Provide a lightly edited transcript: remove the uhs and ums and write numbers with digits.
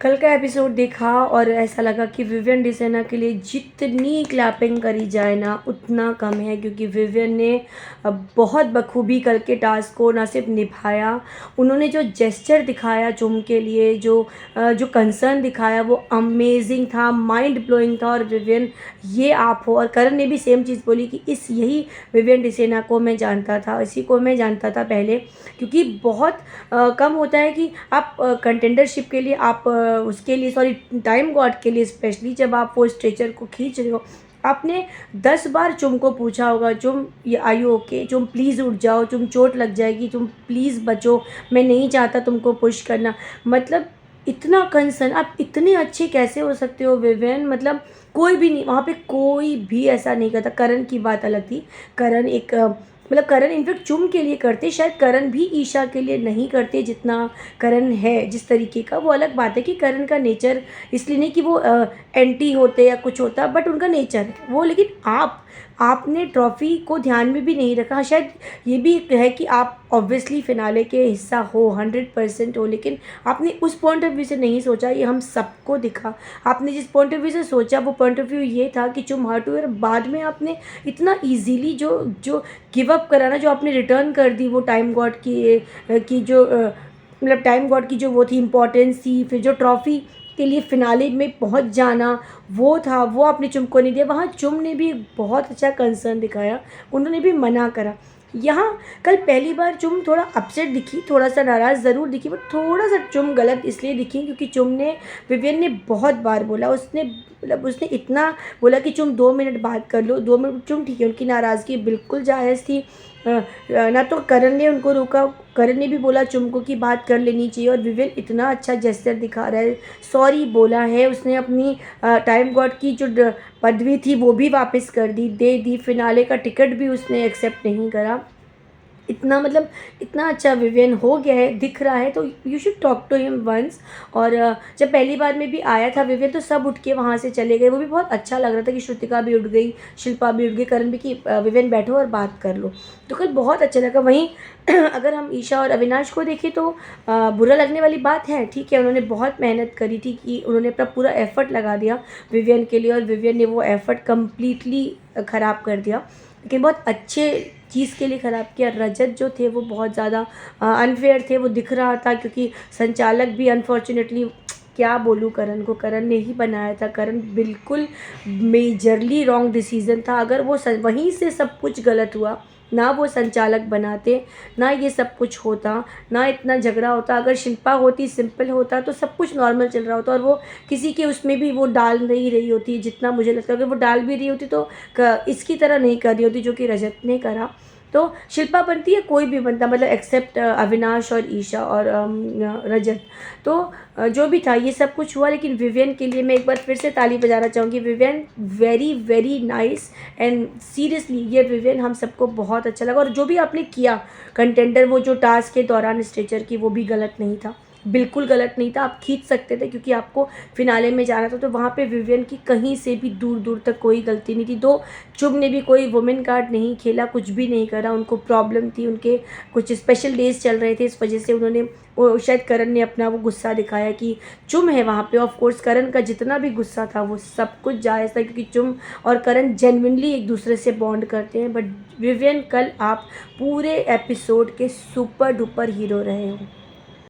कल का एपिसोड देखा और ऐसा लगा कि विवियन डिसेना के लिए जितनी क्लैपिंग करी जाए ना उतना कम है, क्योंकि विवियन ने बहुत बखूबी कल के टास्क को ना सिर्फ निभाया, उन्होंने जो जेस्चर दिखाया चुम के लिए, जो कंसर्न दिखाया वो अमेजिंग था, माइंड ब्लोइंग था। और विवियन ये आप हो, और करण ने भी सेम चीज़ बोली कि यही विवियन डिसेना को मैं जानता था, इसी को मैं जानता था पहले, क्योंकि बहुत कम होता है कि आप कंटेंडरशिप के लिए आप उसके लिए सॉरी टाइम गॉड के लिए स्पेशली जब आप वो स्ट्रेचर को खींच रहे हो, आपने 10 बार चुम को पूछा होगा, चुम ये आई यू ओके, चुम प्लीज़ उठ जाओ, चुम चोट लग जाएगी, चुम प्लीज़ बचो, मैं नहीं चाहता तुमको पुश करना। मतलब इतना कंसर्न, आप इतने अच्छे कैसे हो सकते हो विवेन? मतलब कोई भी नहीं वहाँ पे, कोई भी ऐसा नहीं करता। करण की बात अलग थी, करण एक मतलब करण इनफेक्ट चुम के लिए करते, शायद करण भी ईशा के लिए नहीं करते जितना करण है जिस तरीके का। वो अलग बात है कि करण का नेचर इसलिए नहीं कि वो एंटी होते या कुछ होता, बट उनका नेचर है वो। लेकिन आपने ट्रॉफी को ध्यान में भी नहीं रखा। हाँ, शायद ये भी है कि आप ऑब्वियसली फिनाले के हिस्सा हो, 100% हो, लेकिन आपने उस पॉइंट ऑफ व्यू से नहीं सोचा। ये हम सबको दिखा। आपने जिस पॉइंट ऑफ व्यू से सोचा वो पॉइंट ऑफ व्यू ये था कि चुम हर्ट हुए, और बाद में आपने इतना ईजीली जो जो गिव अप करा ना, जो आपने रिटर्न कर दी वो टाइम गॉड की जो मतलब टाइम गॉड की जो वो थी इम्पोर्टेंस थी, फिर जो ट्रॉफी के लिए फिनाले में पहुंच जाना वो था, वो आपने चुम को नहीं दिया। वहाँ चुम ने भी बहुत अच्छा कंसर्न दिखाया, उन्होंने भी मना करा। यहाँ कल पहली बार चुम थोड़ा अपसेट दिखी, थोड़ा सा नाराज़ ज़रूर दिखी, बट थोड़ा सा चुम गलत इसलिए दिखी क्योंकि चुम ने विवियन ने बहुत बार बोला, उसने मतलब उसने इतना बोला कि चुम 2 मिनट बात कर लो, 2 मिनट। चुम ठीक है, उनकी नाराज़गी बिल्कुल जायज़ थी। ना तो करण ने उनको रोका, करण ने भी बोला चुम को कि बात कर लेनी चाहिए, और विवियन इतना अच्छा जेस्चर दिखा रहा है, सॉरी बोला है उसने, अपनी टाइम गॉड की जो पदवी थी वो भी वापस कर दे दी, फिनाले का टिकट भी उसने एक्सेप्ट नहीं करा। इतना मतलब इतना अच्छा विवियन हो गया है, दिख रहा है, तो you should talk to him once. और जब पहली बार में भी आया था विवियन तो सब उठ के वहाँ से चले गए, वो भी बहुत अच्छा लग रहा था कि श्रुतिका भी उठ गई, शिल्पा भी उठ गई, करण भी, कि विवियन बैठो और बात कर लो। तो कल बहुत अच्छा लगा। वहीं अगर हम ईशा और अविनाश को देखें तो बुरा लगने वाली बात है, ठीक है, उन्होंने बहुत मेहनत करी थी, कि उन्होंने अपना पूरा एफर्ट लगा दिया विवियन के लिए, और विवियन ने वो एफर्ट कम्प्लीटली ख़राब कर दिया, लेकिन बहुत अच्छे चीज़ के लिए ख़राब किया। रजत जो थे वो बहुत ज़्यादा अनफेयर थे, वो दिख रहा था, क्योंकि संचालक भी अनफॉर्चुनेटली, क्या बोलूँ, करण को, करण ने ही बनाया था, करण बिल्कुल मेजरली रॉन्ग डिसीज़न था। अगर वो वहीं से सब कुछ गलत हुआ ना, वो संचालक बनाते ना, ये सब कुछ होता ना, इतना झगड़ा होता। अगर शिल्पा होती, सिंपल होता, तो सब कुछ नॉर्मल चल रहा होता, और वो किसी के उसमें भी वो डाल नहीं रही होती। जितना मुझे लगता है अगर वो डाल भी रही होती तो इसकी तरह नहीं कर रही होती जो कि रजत ने करा। तो शिल्पा बनती है, कोई भी बनता, मतलब एक्सेप्ट अविनाश और ईशा और रजत। तो जो भी था ये सब कुछ हुआ, लेकिन विवियन के लिए मैं एक बार फिर से ताली बजाना चाहूँगी। Vivian very very nice, and seriously ये विवियन हम सबको बहुत अच्छा लगा। और जो भी आपने किया कंटेंडर, वो जो टास्क के दौरान स्ट्रेचर की, वो भी गलत नहीं था, बिल्कुल गलत नहीं था। आप खींच सकते थे क्योंकि आपको फिनाले में जाना था, तो वहाँ पे विवियन की कहीं से भी दूर दूर तक कोई गलती नहीं थी। दो चुभ ने भी कोई वुमेन कार्ड नहीं खेला, कुछ भी नहीं करा, उनको प्रॉब्लम थी, उनके कुछ स्पेशल डेज चल रहे थे, इस वजह से उन्होंने वो शायद करण ने अपना वो गुस्सा दिखाया कि चुम है वहाँ पे। ऑफ कोर्स करण का जितना भी गुस्सा था वो सब कुछ जायज़ था, क्योंकि चुम और करण जेन्युइनली एक दूसरे से बॉन्ड करते हैं। बट विवियन कल आप पूरे एपिसोड के सुपर डुपर हीरो रहे हो।